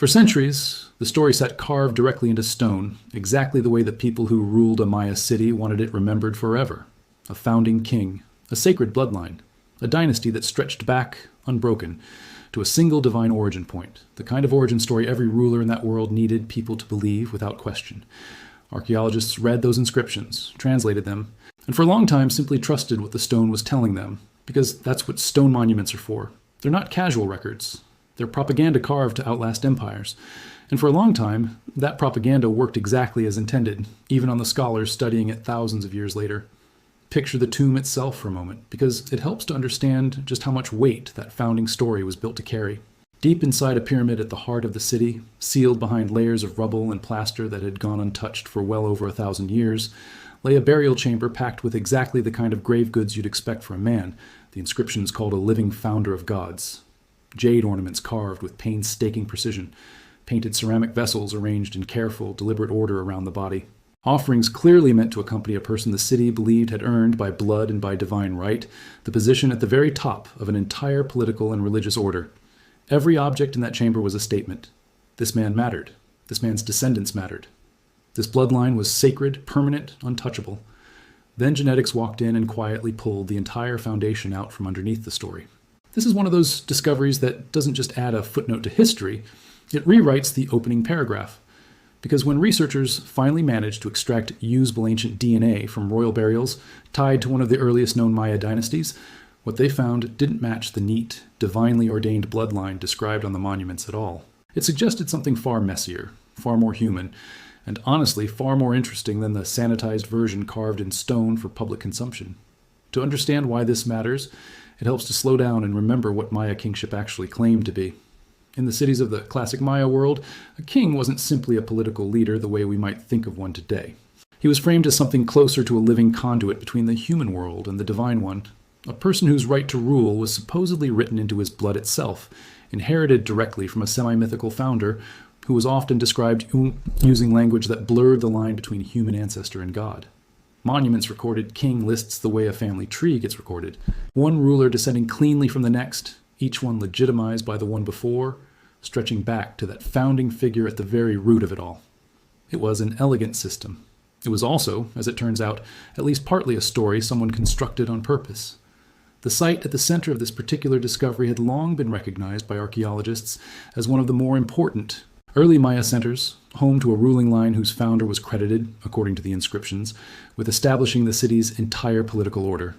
For centuries, the story sat carved directly into stone, exactly the way that people who ruled a Maya city wanted it remembered forever. A founding king, a sacred bloodline, a dynasty that stretched back, unbroken, to a single divine origin point, the kind of origin story every ruler in that world needed people to believe without question. Archaeologists read those inscriptions, translated them, and for a long time simply trusted what the stone was telling them, because that's what stone monuments are for. They're not casual records. They're propaganda carved to outlast empires. And for a long time, that propaganda worked exactly as intended, even on the scholars studying it thousands of years later. Picture the tomb itself for a moment, because it helps to understand just how much weight that founding story was built to carry. Deep inside a pyramid at the heart of the city, sealed behind layers of rubble and plaster that had gone untouched for well over 1,000 years, lay a burial chamber packed with exactly the kind of grave goods you'd expect for a man, the inscriptions called a living founder of gods. Jade ornaments carved with painstaking precision, painted ceramic vessels arranged in careful, deliberate order around the body. Offerings clearly meant to accompany a person the city believed had earned by blood and by divine right the position at the very top of an entire political and religious order. Every object in that chamber was a statement. This man mattered. This man's descendants mattered. This bloodline was sacred, permanent, untouchable. Then genetics walked in and quietly pulled the entire foundation out from underneath the story. This is one of those discoveries that doesn't just add a footnote to history, it rewrites the opening paragraph. Because when researchers finally managed to extract usable ancient DNA from royal burials tied to one of the earliest known Maya dynasties, what they found didn't match the neat, divinely ordained bloodline described on the monuments at all. It suggested something far messier, far more human, and honestly far more interesting than the sanitized version carved in stone for public consumption. To understand why this matters, it helps to slow down and remember what Maya kingship actually claimed to be. In the cities of the classic Maya world, a king wasn't simply a political leader the way we might think of one today. He was framed as something closer to a living conduit between the human world and the divine one, a person whose right to rule was supposedly written into his blood itself, inherited directly from a semi-mythical founder who was often described using language that blurred the line between human ancestor and God. Monuments recorded king lists the way a family tree gets recorded, one ruler descending cleanly from the next, each one legitimized by the one before, stretching back to that founding figure at the very root of it all. It was an elegant system. It was also, as it turns out, at least partly a story someone constructed on purpose. The site at the center of this particular discovery had long been recognized by archaeologists as one of the more important early Maya centers, home to a ruling line whose founder was credited, according to the inscriptions, with establishing the city's entire political order.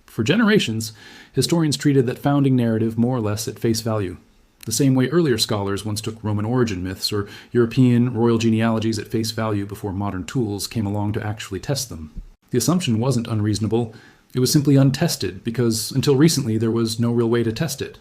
For generations, historians treated that founding narrative more or less at face value, the same way earlier scholars once took Roman origin myths or European royal genealogies at face value before modern tools came along to actually test them. The assumption wasn't unreasonable, it was simply untested because until recently there was no real way to test it.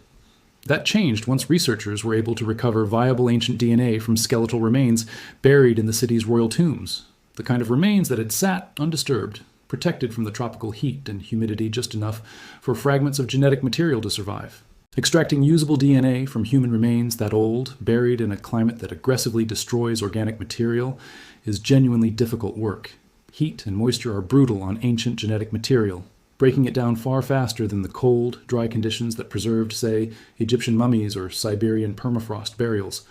That changed once researchers were able to recover viable ancient DNA from skeletal remains buried in the city's royal tombs, the kind of remains that had sat undisturbed, protected from the tropical heat and humidity just enough for fragments of genetic material to survive. Extracting usable DNA from human remains that old, buried in a climate that aggressively destroys organic material, is genuinely difficult work. Heat and moisture are brutal on ancient genetic material, breaking it down far faster than the cold, dry conditions that preserved, say, Egyptian mummies or Siberian permafrost burials.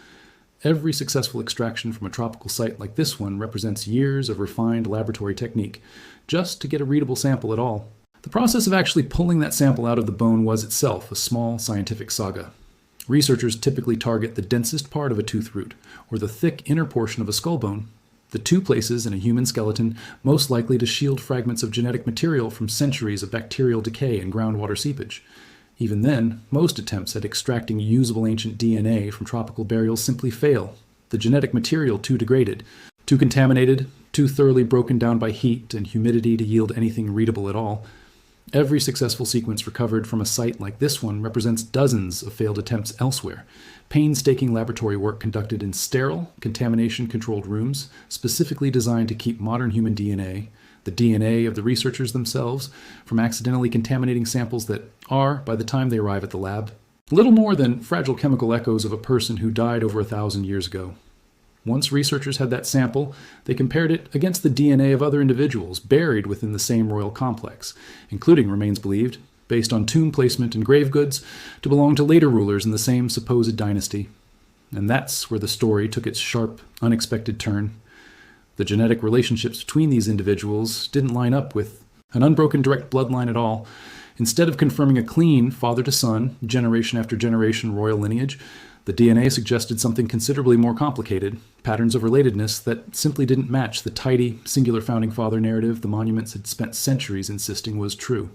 Every successful extraction from a tropical site like this one represents years of refined laboratory technique, just to get a readable sample at all. The process of actually pulling that sample out of the bone was itself a small scientific saga. Researchers typically target the densest part of a tooth root, or the thick inner portion of a skull bone, the two places in a human skeleton most likely to shield fragments of genetic material from centuries of bacterial decay and groundwater seepage. Even then, most attempts at extracting usable ancient DNA from tropical burials simply fail. The genetic material too degraded, too contaminated, too thoroughly broken down by heat and humidity to yield anything readable at all. Every successful sequence recovered from a site like this one represents dozens of failed attempts elsewhere. Painstaking laboratory work conducted in sterile, contamination-controlled rooms, specifically designed to keep modern human DNA, the DNA of the researchers themselves, from accidentally contaminating samples that are, by the time they arrive at the lab, little more than fragile chemical echoes of a person who died over 1,000 years ago. Once researchers had that sample, they compared it against the DNA of other individuals buried within the same royal complex, including remains believed, based on tomb placement and grave goods, to belong to later rulers in the same supposed dynasty. And that's where the story took its sharp, unexpected turn. The genetic relationships between these individuals didn't line up with an unbroken direct bloodline at all. Instead of confirming a clean, father-to-son, generation after generation royal lineage, the DNA suggested something considerably more complicated, patterns of relatedness that simply didn't match the tidy, singular founding father narrative the monuments had spent centuries insisting was true.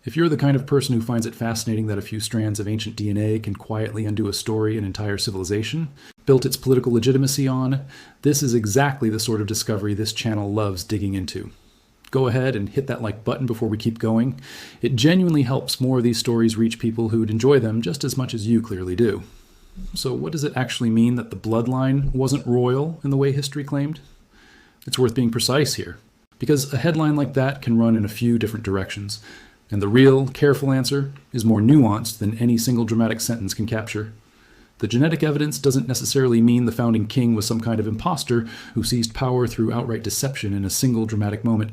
If you're the kind of person who finds it fascinating that a few strands of ancient DNA can quietly undo a story an entire civilization built its political legitimacy on, this is exactly the sort of discovery this channel loves digging into. Go ahead and hit that like button before we keep going. It genuinely helps more of these stories reach people who'd enjoy them just as much as you clearly do. So what does it actually mean that the bloodline wasn't royal in the way history claimed? It's worth being precise here, because a headline like that can run in a few different directions, and the real, careful answer is more nuanced than any single dramatic sentence can capture. The genetic evidence doesn't necessarily mean the founding king was some kind of imposter who seized power through outright deception in a single dramatic moment.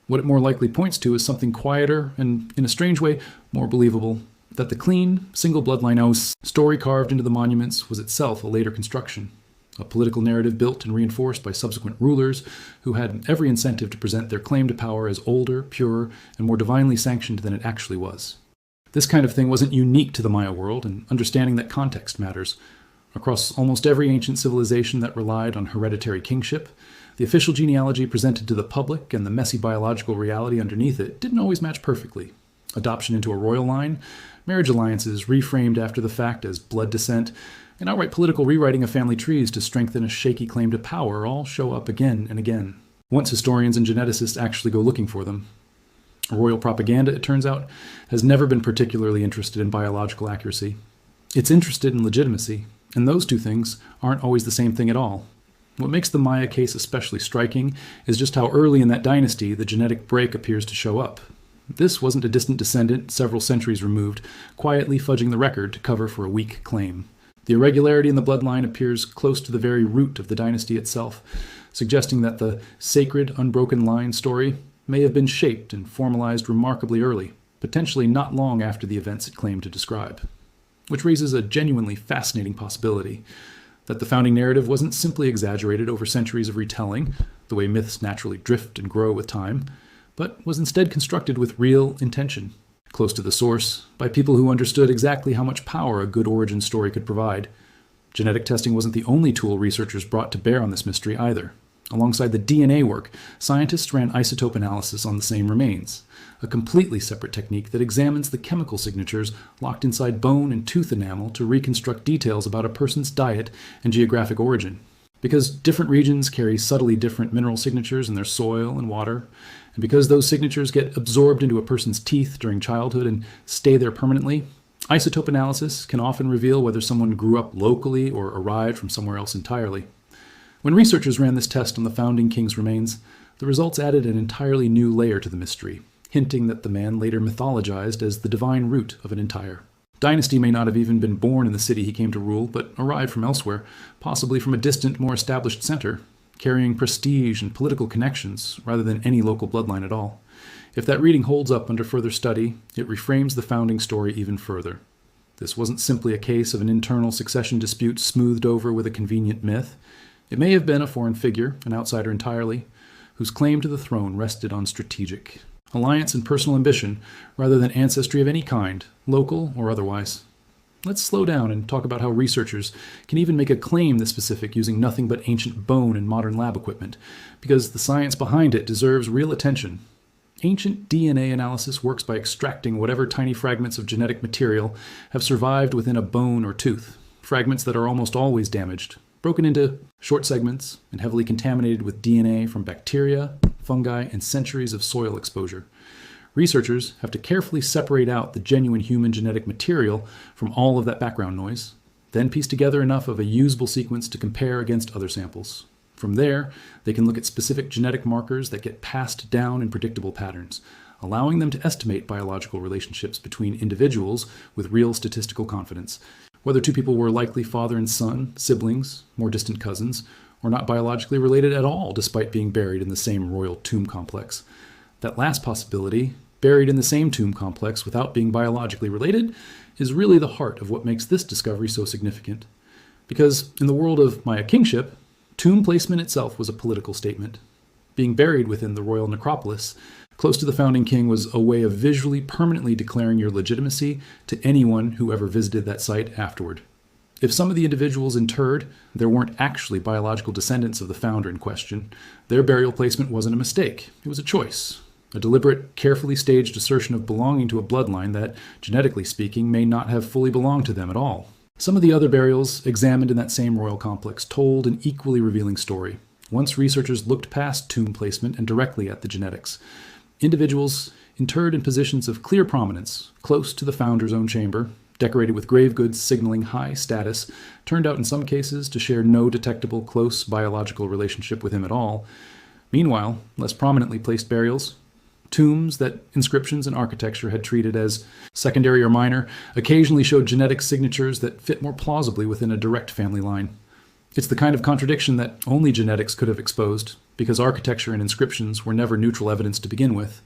What it more likely points to is something quieter and, in a strange way, more believable. That the clean, single bloodline oath story carved into the monuments was itself a later construction, a political narrative built and reinforced by subsequent rulers who had every incentive to present their claim to power as older, purer, and more divinely sanctioned than it actually was. This kind of thing wasn't unique to the Maya world, and understanding that context matters. Across almost every ancient civilization that relied on hereditary kingship, the official genealogy presented to the public and the messy biological reality underneath it didn't always match perfectly. Adoption into a royal line, marriage alliances reframed after the fact as blood descent, and outright political rewriting of family trees to strengthen a shaky claim to power all show up again and again, once historians and geneticists actually go looking for them. Royal propaganda, it turns out, has never been particularly interested in biological accuracy. It's interested in legitimacy, and those two things aren't always the same thing at all. What makes the Maya case especially striking is just how early in that dynasty the genetic break appears to show up. This wasn't a distant descendant several centuries removed, quietly fudging the record to cover for a weak claim. The irregularity in the bloodline appears close to the very root of the dynasty itself, suggesting that the sacred, unbroken line story may have been shaped and formalized remarkably early, potentially not long after the events it claimed to describe. Which raises a genuinely fascinating possibility that the founding narrative wasn't simply exaggerated over centuries of retelling, the way myths naturally drift and grow with time, but was instead constructed with real intention, close to the source, by people who understood exactly how much power a good origin story could provide. Genetic testing wasn't the only tool researchers brought to bear on this mystery either. Alongside the DNA work, scientists ran isotope analysis on the same remains, a completely separate technique that examines the chemical signatures locked inside bone and tooth enamel to reconstruct details about a person's diet and geographic origin. Because different regions carry subtly different mineral signatures in their soil and water, and because those signatures get absorbed into a person's teeth during childhood and stay there permanently, isotope analysis can often reveal whether someone grew up locally or arrived from somewhere else entirely. When researchers ran this test on the founding king's remains, the results added an entirely new layer to the mystery, hinting that the man later mythologized as the divine root of an entire dynasty may not have even been born in the city he came to rule, but arrived from elsewhere, possibly from a distant, more established center, carrying prestige and political connections rather than any local bloodline at all. If that reading holds up under further study, it reframes the founding story even further. This wasn't simply a case of an internal succession dispute smoothed over with a convenient myth. It may have been a foreign figure, an outsider entirely, whose claim to the throne rested on strategic alliance and personal ambition rather than ancestry of any kind, local or otherwise. Let's slow down and talk about how researchers can even make a claim this specific using nothing but ancient bone and modern lab equipment, because the science behind it deserves real attention. Ancient DNA analysis works by extracting whatever tiny fragments of genetic material have survived within a bone or tooth, fragments that are almost always damaged, broken into short segments and heavily contaminated with DNA from bacteria, fungi, and centuries of soil exposure. Researchers have to carefully separate out the genuine human genetic material from all of that background noise, then piece together enough of a usable sequence to compare against other samples. From there, they can look at specific genetic markers that get passed down in predictable patterns, allowing them to estimate biological relationships between individuals with real statistical confidence, whether two people were likely father and son, siblings, more distant cousins, or not biologically related at all despite being buried in the same royal tomb complex. That last possibility, buried in the same tomb complex without being biologically related, is really the heart of what makes this discovery so significant. Because in the world of Maya kingship, tomb placement itself was a political statement. Being buried within the royal necropolis, close to the founding king, was a way of visually permanently declaring your legitimacy to anyone who ever visited that site afterward. If some of the individuals interred there weren't actually biological descendants of the founder in question, their burial placement wasn't a mistake. It was a choice. A deliberate, carefully staged assertion of belonging to a bloodline that, genetically speaking, may not have fully belonged to them at all. Some of the other burials examined in that same royal complex told an equally revealing story. Once researchers looked past tomb placement and directly at the genetics. Individuals interred in positions of clear prominence, close to the founder's own chamber, decorated with grave goods signaling high status, turned out in some cases to share no detectable close biological relationship with him at all. Meanwhile, less prominently placed burials, tombs that inscriptions and architecture had treated as secondary or minor, occasionally showed genetic signatures that fit more plausibly within a direct family line. It's the kind of contradiction that only genetics could have exposed, because architecture and inscriptions were never neutral evidence to begin with.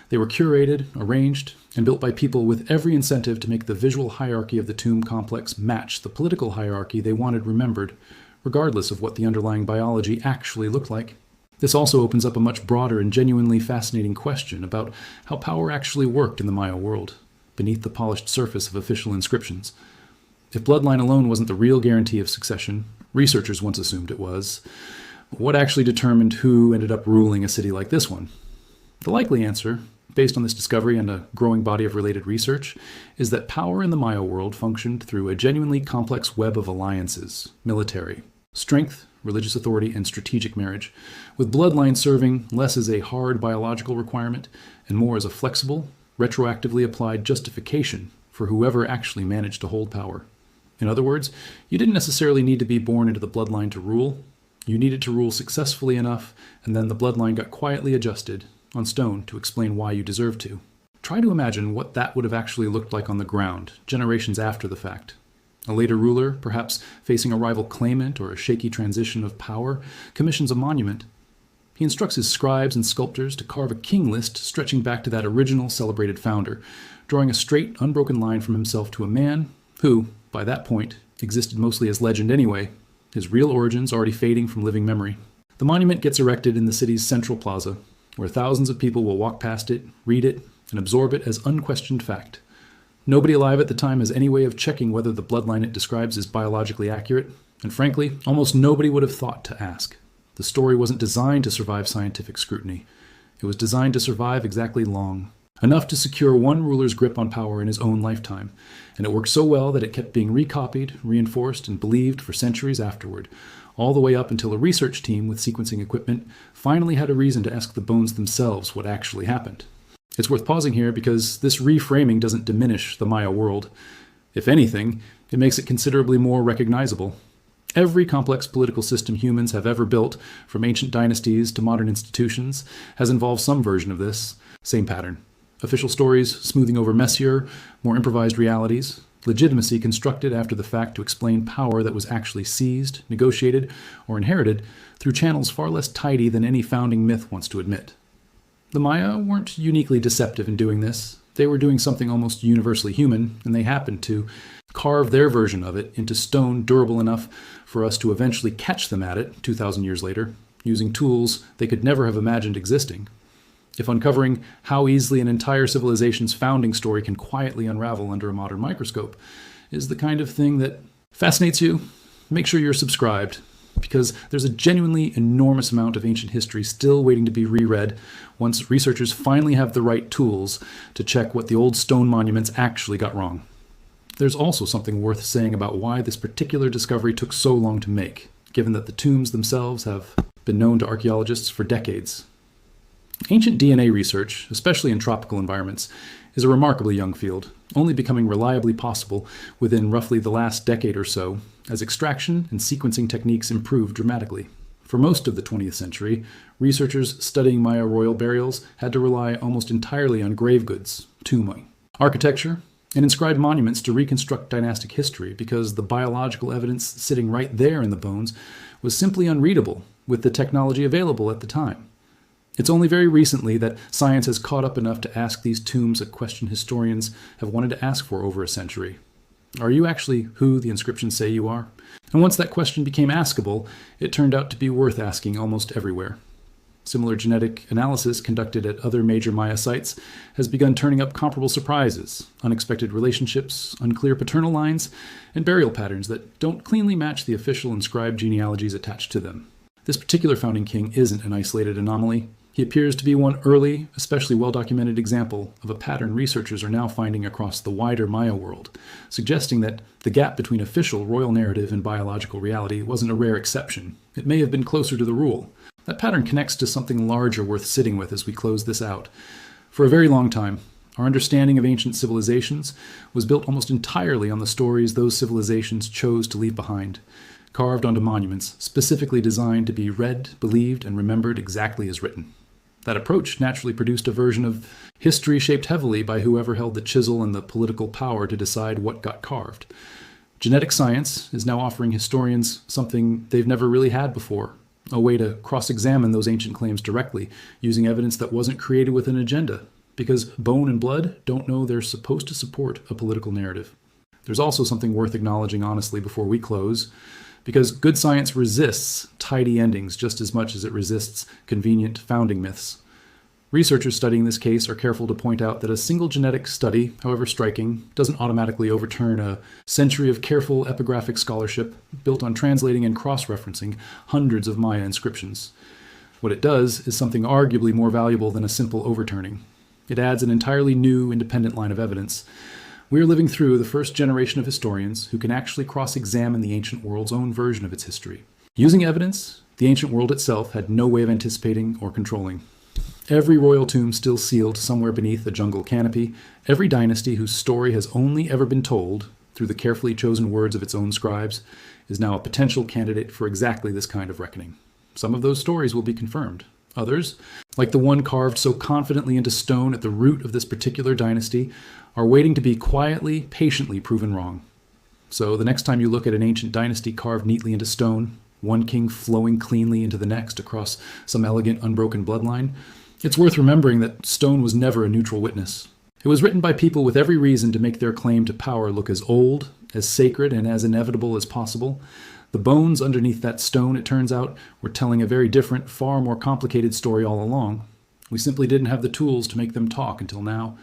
They were curated, arranged, and built by people with every incentive to make the visual hierarchy of the tomb complex match the political hierarchy they wanted remembered, regardless of what the underlying biology actually looked like. This also opens up a much broader and genuinely fascinating question about how power actually worked in the Maya world, beneath the polished surface of official inscriptions. If bloodline alone wasn't the real guarantee of succession, researchers once assumed it was, what actually determined who ended up ruling a city like this one? The likely answer, based on this discovery and a growing body of related research, is that power in the Maya world functioned through a genuinely complex web of alliances, military, strength, religious authority, and strategic marriage, with bloodline serving less as a hard biological requirement and more as a flexible, retroactively applied justification for whoever actually managed to hold power. In other words, you didn't necessarily need to be born into the bloodline to rule. You needed to rule successfully enough, and then the bloodline got quietly adjusted on stone to explain why you deserved to. Try to imagine what that would have actually looked like on the ground, generations after the fact. A later ruler, perhaps facing a rival claimant or a shaky transition of power, commissions a monument. He instructs his scribes and sculptors to carve a king list stretching back to that original celebrated founder, drawing a straight, unbroken line from himself to a man who, by that point, existed mostly as legend anyway, his real origins already fading from living memory. The monument gets erected in the city's central plaza, where thousands of people will walk past it, read it, and absorb it as unquestioned fact. Nobody alive at the time has any way of checking whether the bloodline it describes is biologically accurate, and frankly, almost nobody would have thought to ask. The story wasn't designed to survive scientific scrutiny. It was designed to survive exactly long, enough to secure one ruler's grip on power in his own lifetime, and it worked so well that it kept being recopied, reinforced, and believed for centuries afterward, all the way up until a research team with sequencing equipment finally had a reason to ask the bones themselves what actually happened. It's worth pausing here because this reframing doesn't diminish the Maya world. If anything, it makes it considerably more recognizable. Every complex political system humans have ever built, from ancient dynasties to modern institutions, has involved some version of this. Same pattern. Official stories smoothing over messier, more improvised realities. Legitimacy constructed after the fact to explain power that was actually seized, negotiated, or inherited through channels far less tidy than any founding myth wants to admit. The Maya weren't uniquely deceptive in doing this. They were doing something almost universally human, and they happened to carve their version of it into stone durable enough for us to eventually catch them at it 2,000 years later, using tools they could never have imagined existing. If uncovering how easily an entire civilization's founding story can quietly unravel under a modern microscope is the kind of thing that fascinates you, make sure you're subscribed, because there's a genuinely enormous amount of ancient history still waiting to be reread once researchers finally have the right tools to check what the old stone monuments actually got wrong. There's also something worth saying about why this particular discovery took so long to make, given that the tombs themselves have been known to archaeologists for decades. Ancient DNA research, especially in tropical environments, is a remarkably young field, only becoming reliably possible within roughly the last decade or so, as extraction and sequencing techniques improved dramatically. For most of the 20th century, researchers studying Maya royal burials had to rely almost entirely on grave goods, tombing, architecture, and inscribed monuments to reconstruct dynastic history because the biological evidence sitting right there in the bones was simply unreadable with the technology available at the time. It's only very recently that science has caught up enough to ask these tombs a question historians have wanted to ask for over a century. Are you actually who the inscriptions say you are? And once that question became askable, it turned out to be worth asking almost everywhere. Similar genetic analysis conducted at other major Maya sites has begun turning up comparable surprises, unexpected relationships, unclear paternal lines, and burial patterns that don't cleanly match the official inscribed genealogies attached to them. This particular founding king isn't an isolated anomaly. He appears to be one early, especially well-documented example of a pattern researchers are now finding across the wider Maya world, suggesting that the gap between official royal narrative and biological reality wasn't a rare exception. It may have been closer to the rule. That pattern connects to something larger worth sitting with as we close this out. For a very long time, our understanding of ancient civilizations was built almost entirely on the stories those civilizations chose to leave behind, carved onto monuments specifically designed to be read, believed, and remembered exactly as written. That approach naturally produced a version of history shaped heavily by whoever held the chisel and the political power to decide what got carved. Genetic science is now offering historians something they've never really had before, a way to cross-examine those ancient claims directly, using evidence that wasn't created with an agenda, because bone and blood don't know they're supposed to support a political narrative. There's also something worth acknowledging honestly before we close, because good science resists tidy endings just as much as it resists convenient founding myths. Researchers studying this case are careful to point out that a single genetic study, however striking, doesn't automatically overturn a century of careful epigraphic scholarship built on translating and cross-referencing hundreds of Maya inscriptions. What it does is something arguably more valuable than a simple overturning. It adds an entirely new, independent line of evidence. We are living through the first generation of historians who can actually cross-examine the ancient world's own version of its history. Using evidence, the ancient world itself had no way of anticipating or controlling. Every royal tomb still sealed somewhere beneath a jungle canopy, every dynasty whose story has only ever been told through the carefully chosen words of its own scribes, is now a potential candidate for exactly this kind of reckoning. Some of those stories will be confirmed. Others, like the one carved so confidently into stone at the root of this particular dynasty, are waiting to be quietly, patiently proven wrong. So the next time you look at an ancient dynasty carved neatly into stone, one king flowing cleanly into the next across some elegant, unbroken bloodline, it's worth remembering that stone was never a neutral witness. It was written by people with every reason to make their claim to power look as old, as sacred, and as inevitable as possible. The bones underneath that stone, it turns out, were telling a very different, far more complicated story all along. We simply didn't have the tools to make them talk until now.